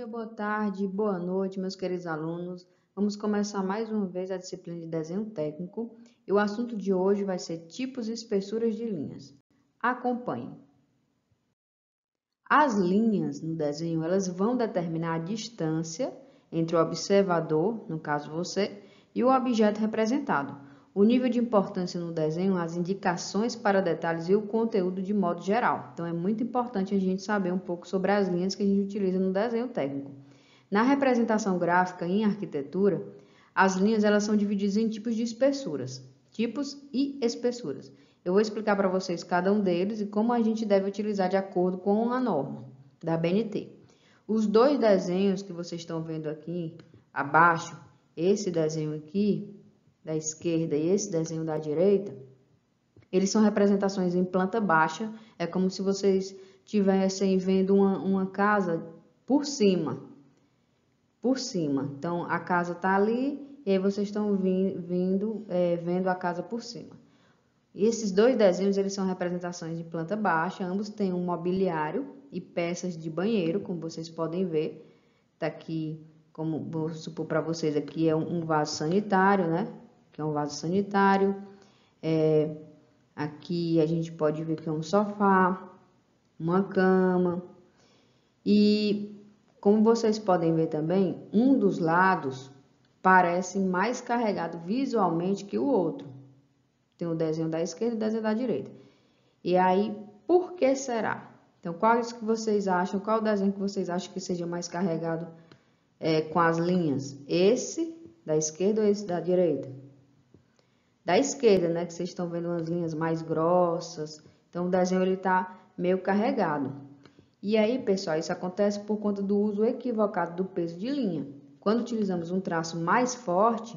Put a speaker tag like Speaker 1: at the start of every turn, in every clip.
Speaker 1: dia, boa tarde, boa noite, meus queridos alunos. Vamos começar mais uma vez a disciplina de desenho técnico e o assunto de hoje vai ser tipos e espessuras de linhas. Acompanhe. As linhas no desenho, elas vão determinar a distância entre o observador, no caso você, e o objeto representado. O nível de importância no desenho, as indicações para detalhes e o conteúdo de modo geral. Então, é muito importante a gente saber um pouco sobre as linhas que a gente utiliza no desenho técnico. Na representação gráfica em arquitetura, as linhas elas são divididas em tipos de espessuras, tipos e espessuras. Eu vou explicar para vocês cada um deles e como a gente deve utilizar de acordo com a norma da BNT. Os dois desenhos que vocês estão vendo aqui abaixo, esse desenho aqui, da esquerda e esse desenho da direita, eles são representações em planta baixa, é como se vocês estivessem vendo uma casa por cima. Então, a casa está ali e aí vocês estão vendo a casa por cima. E esses dois desenhos, eles são representações de planta baixa, ambos têm um mobiliário e peças de banheiro, como vocês podem ver. Está aqui, como vou supor para vocês, aqui é um vaso sanitário, né? Que é um vaso sanitário. Aqui a gente pode ver que é um sofá, uma cama. E como vocês podem ver também, um dos lados parece mais carregado visualmente que o outro. Tem o desenho da esquerda e o desenho da direita. E aí, por que será? Então, quais que vocês acham? Qual o desenho que vocês acham que seja mais carregado com as linhas? Esse da esquerda ou esse da direita? Da esquerda, né? Que vocês estão vendo umas linhas mais grossas. Então, o desenho ele tá meio carregado. E aí, pessoal, isso acontece por conta do uso equivocado do peso de linha. Quando utilizamos um traço mais forte,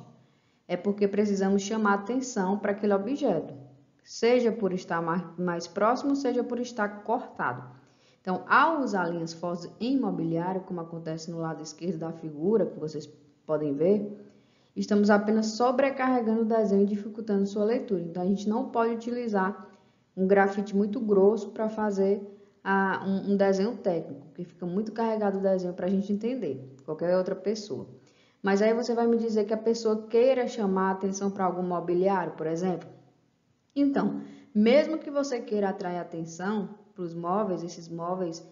Speaker 1: é porque precisamos chamar atenção para aquele objeto, seja por estar mais próximo, seja por estar cortado. Então, ao usar linhas fortes em mobiliário, como acontece no lado esquerdo da figura, que vocês podem ver, estamos apenas sobrecarregando o desenho e dificultando sua leitura. Então, a gente não pode utilizar um grafite muito grosso para fazer um desenho técnico, que fica muito carregado o desenho para a gente entender, qualquer outra pessoa. Mas aí você vai me dizer que a pessoa queira chamar a atenção para algum mobiliário, por exemplo? Então, mesmo que você queira atrair atenção para os móveis, esses móveis,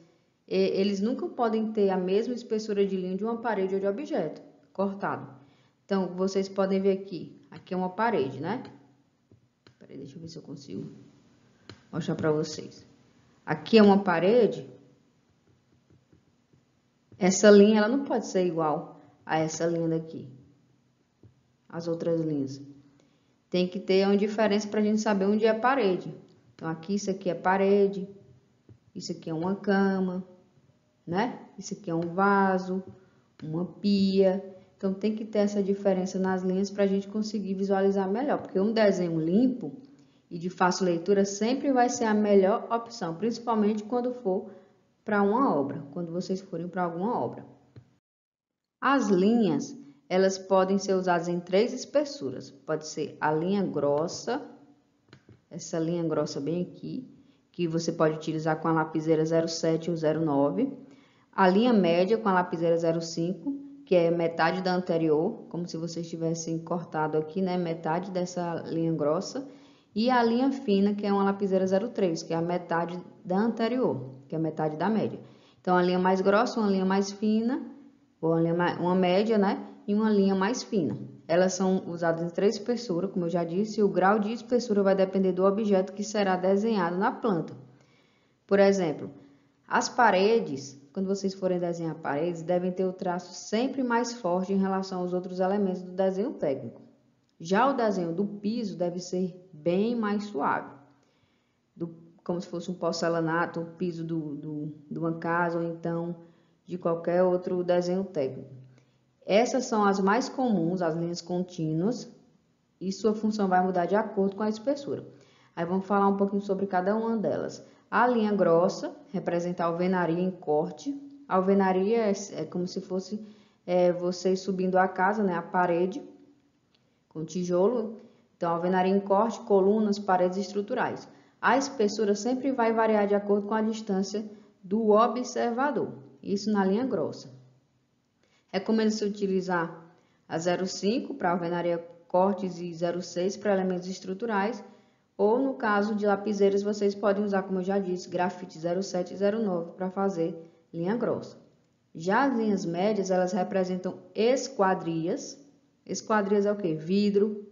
Speaker 1: eles nunca podem ter a mesma espessura de linha de uma parede ou de objeto cortado. Então, vocês podem ver aqui é uma parede, né? Peraí, deixa eu ver se eu consigo mostrar para vocês. Aqui é uma parede. Essa linha, ela não pode ser igual a essa linha daqui, as outras linhas. Tem que ter uma diferença para a gente saber onde é a parede. Então, aqui, isso aqui é parede, isso aqui é uma cama, né? Isso aqui é um vaso, uma pia. Então, tem que ter essa diferença nas linhas para a gente conseguir visualizar melhor, porque um desenho limpo e de fácil leitura sempre vai ser a melhor opção, principalmente quando for para uma obra, quando vocês forem para alguma obra. As linhas, elas podem ser usadas em 3 espessuras. Pode ser a linha grossa, essa linha grossa bem aqui, que você pode utilizar com a lapiseira 07 ou 09. A linha média com a lapiseira 05, que é metade da anterior, como se vocês tivessem cortado aqui, né, metade dessa linha grossa. E a linha fina, que é uma lapiseira 03, que é a metade da anterior, que é a metade da média. Então, a linha mais grossa, uma linha mais fina, ou uma média, né? E uma linha mais fina. Elas são usadas em 3 espessuras, como eu já disse, e o grau de espessura vai depender do objeto que será desenhado na planta. Por exemplo, as paredes, quando vocês forem desenhar paredes, devem ter o traço sempre mais forte em relação aos outros elementos do desenho técnico. Já o desenho do piso deve ser bem mais suave, como se fosse um porcelanato, o piso de uma casa, ou então de qualquer outro desenho técnico. Essas são as mais comuns, as linhas contínuas, e sua função vai mudar de acordo com a espessura. Aí vamos falar um pouquinho sobre cada uma delas. A linha grossa representa a alvenaria em corte. A alvenaria é como se fosse vocês subindo a casa, né, a parede, com tijolo. Então, a alvenaria em corte, colunas, paredes estruturais. A espessura sempre vai variar de acordo com a distância do observador. Isso na linha grossa. Recomenda-se utilizar a 0,5 para alvenaria cortes e 0,6 para elementos estruturais, ou no caso de lapiseiras, vocês podem usar, como eu já disse, grafite 0,7 e 0,9 para fazer linha grossa. Já as linhas médias, elas representam esquadrias. Esquadrias é o quê? Vidro,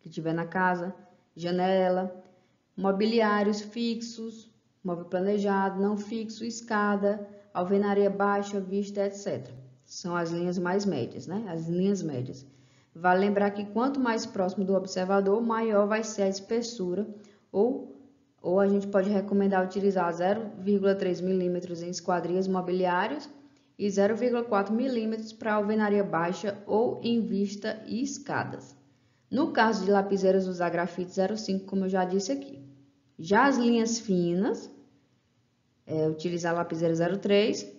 Speaker 1: que tiver na casa, janela, mobiliários fixos, móvel planejado, não fixo, escada, alvenaria baixa, vista, etc. São as linhas mais médias, né? As linhas médias. Vale lembrar que quanto mais próximo do observador, maior vai ser a espessura, ou a gente pode recomendar utilizar 0,3 milímetros em esquadrias mobiliários e 0,4 milímetros para alvenaria baixa ou em vista e escadas. No caso de lapiseiras, usar grafite 0,5, como eu já disse aqui. Já as linhas finas, utilizar lapiseira 0,3,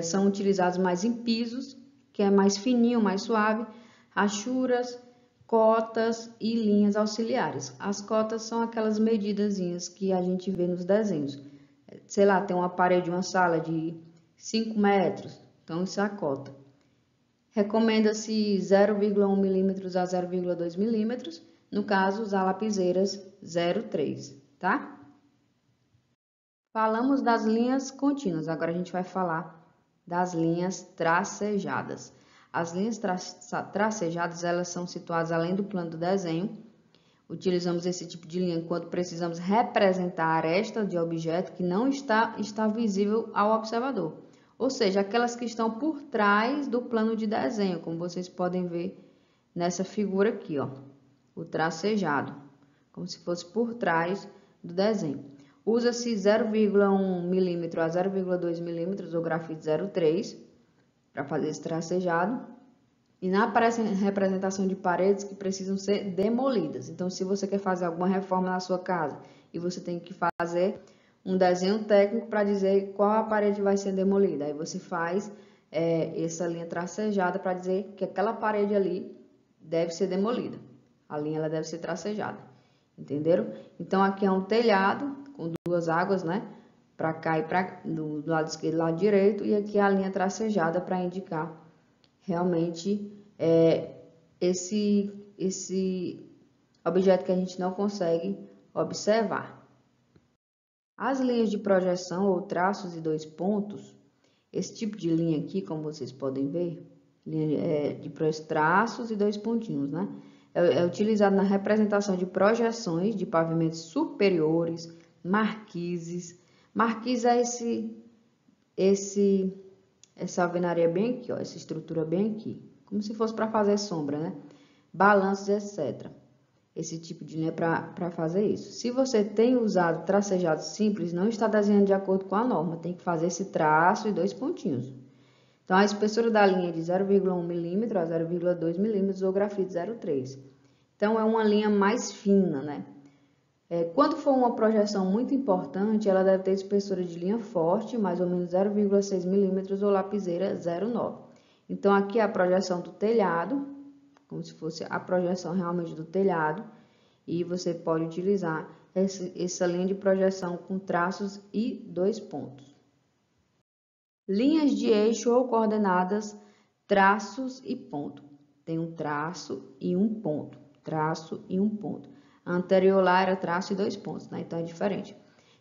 Speaker 1: são utilizados mais em pisos, que é mais fininho, mais suave, rachuras, cotas e linhas auxiliares. As cotas são aquelas medidazinhas que a gente vê nos desenhos. Sei lá, tem uma parede, uma sala de 5 metros, então isso é a cota. Recomenda-se 0,1 milímetros a 0,2 milímetros, no caso, usar lapiseiras 0,3, tá? Falamos das linhas contínuas, agora a gente vai falar das linhas tracejadas. As linhas tracejadas, elas são situadas além do plano do desenho. Utilizamos esse tipo de linha quando precisamos representar a aresta de objeto que não está visível ao observador. Ou seja, aquelas que estão por trás do plano de desenho, como vocês podem ver nessa figura aqui, ó. O tracejado, como se fosse por trás do desenho. Usa-se 0,1 milímetro a 0,2 milímetros ou grafite 0,3 para fazer esse tracejado. E na representação de paredes que precisam ser demolidas. Então, se você quer fazer alguma reforma na sua casa e você tem que fazer um desenho técnico para dizer qual a parede vai ser demolida, aí você faz essa linha tracejada para dizer que aquela parede ali deve ser demolida. A linha ela deve ser tracejada. Entenderam? Então, aqui é um telhado com duas águas, né? Para cá e do lado esquerdo e do lado direito. E aqui a linha tracejada para indicar realmente esse objeto que a gente não consegue observar. As linhas de projeção ou traços e dois pontos, esse tipo de linha aqui, como vocês podem ver, linha de traços e dois pontinhos, né? É utilizado na representação de projeções de pavimentos superiores, marquises. Marquise é essa alvenaria bem aqui, ó, essa estrutura bem aqui, como se fosse para fazer sombra, né? Balanços, etc. Esse tipo de linha para fazer isso. Se você tem usado tracejado simples, não está desenhando de acordo com a norma, tem que fazer esse traço e dois pontinhos. Então, a espessura da linha é de 0,1 milímetro a 0,2 milímetros ou grafite 0,3. Então, é uma linha mais fina, né? Quando for uma projeção muito importante, ela deve ter espessura de linha forte, mais ou menos 0,6 milímetros ou lapiseira 0,9. Então, aqui é a projeção do telhado, como se fosse a projeção realmente do telhado, e você pode utilizar essa linha de projeção com traços e dois pontos. Linhas de eixo ou coordenadas, traços e ponto. Tem um traço e um ponto. Traço e um ponto. A anterior lá era traço e dois pontos, né? Então é diferente.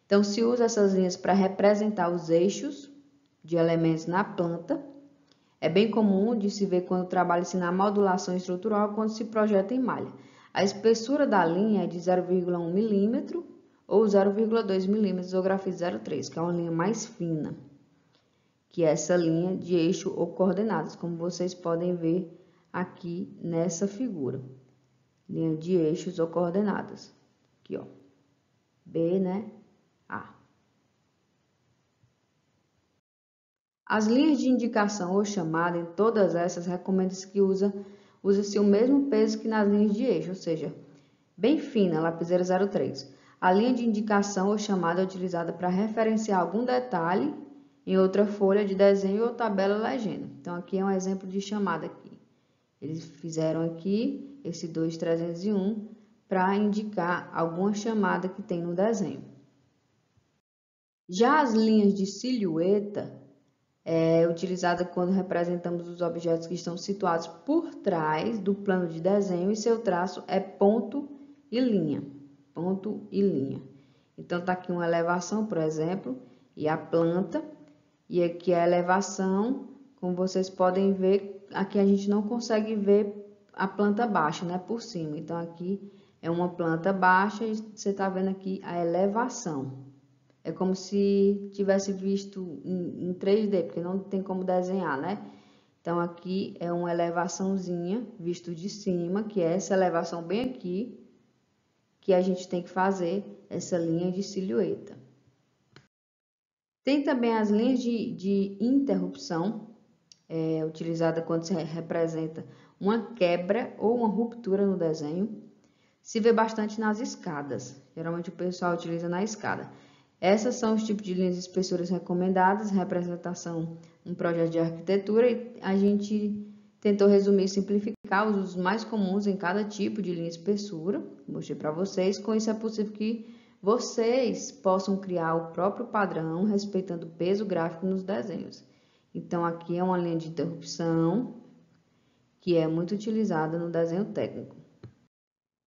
Speaker 1: Então se usa essas linhas para representar os eixos de elementos na planta. É bem comum de se ver quando trabalha-se na modulação estrutural, quando se projeta em malha. A espessura da linha é de 0,1 milímetro ou 0,2 milímetros ou grafite 0,3, que é uma linha mais fina, que é essa linha de eixo ou coordenadas, como vocês podem ver aqui nessa figura. Linha de eixos ou coordenadas. Aqui, ó. B, né? A. As linhas de indicação ou chamada, em todas essas, recomenda-se que usa-se o mesmo peso que nas linhas de eixo, ou seja, bem fina, lapiseira 0,3. A linha de indicação ou chamada é utilizada para referenciar algum detalhe em outra folha de desenho ou tabela legenda. Então, aqui é um exemplo de chamada aqui. Eles fizeram aqui esse 2301 para indicar alguma chamada que tem no desenho. Já as linhas de silhueta, É utilizada quando representamos os objetos que estão situados por trás do plano de desenho e seu traço é ponto e linha. Ponto e linha. Então, tá aqui uma elevação, por exemplo, e a planta, e aqui a elevação, como vocês podem ver, aqui a gente não consegue ver a planta baixa, né, por cima. Então, aqui é uma planta baixa e você tá vendo aqui a elevação. É como se tivesse visto em 3D, porque não tem como desenhar, né? Então, aqui é uma elevaçãozinha, visto de cima, que é essa elevação bem aqui, que a gente tem que fazer essa linha de silhueta. Tem também as linhas de interrupção, utilizada quando se representa uma quebra ou uma ruptura no desenho. Se vê bastante nas escadas, geralmente o pessoal utiliza na escada. Essas são os tipos de linhas de espessuras recomendadas, representação em projeto de arquitetura, e a gente tentou resumir e simplificar os usos mais comuns em cada tipo de linha de espessura. Mostrei para vocês, com isso é possível que vocês possam criar o próprio padrão, respeitando o peso gráfico nos desenhos. Então, aqui é uma linha de interrupção, que é muito utilizada no desenho técnico.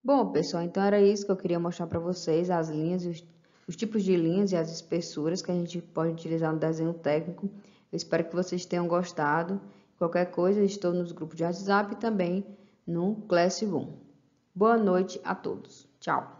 Speaker 1: Bom, pessoal, então era isso que eu queria mostrar para vocês, as linhas e os tipos de linhas e as espessuras que a gente pode utilizar no desenho técnico. Eu espero que vocês tenham gostado. Qualquer coisa, estou nos grupos de WhatsApp e também no Classroom. Boa noite a todos. Tchau.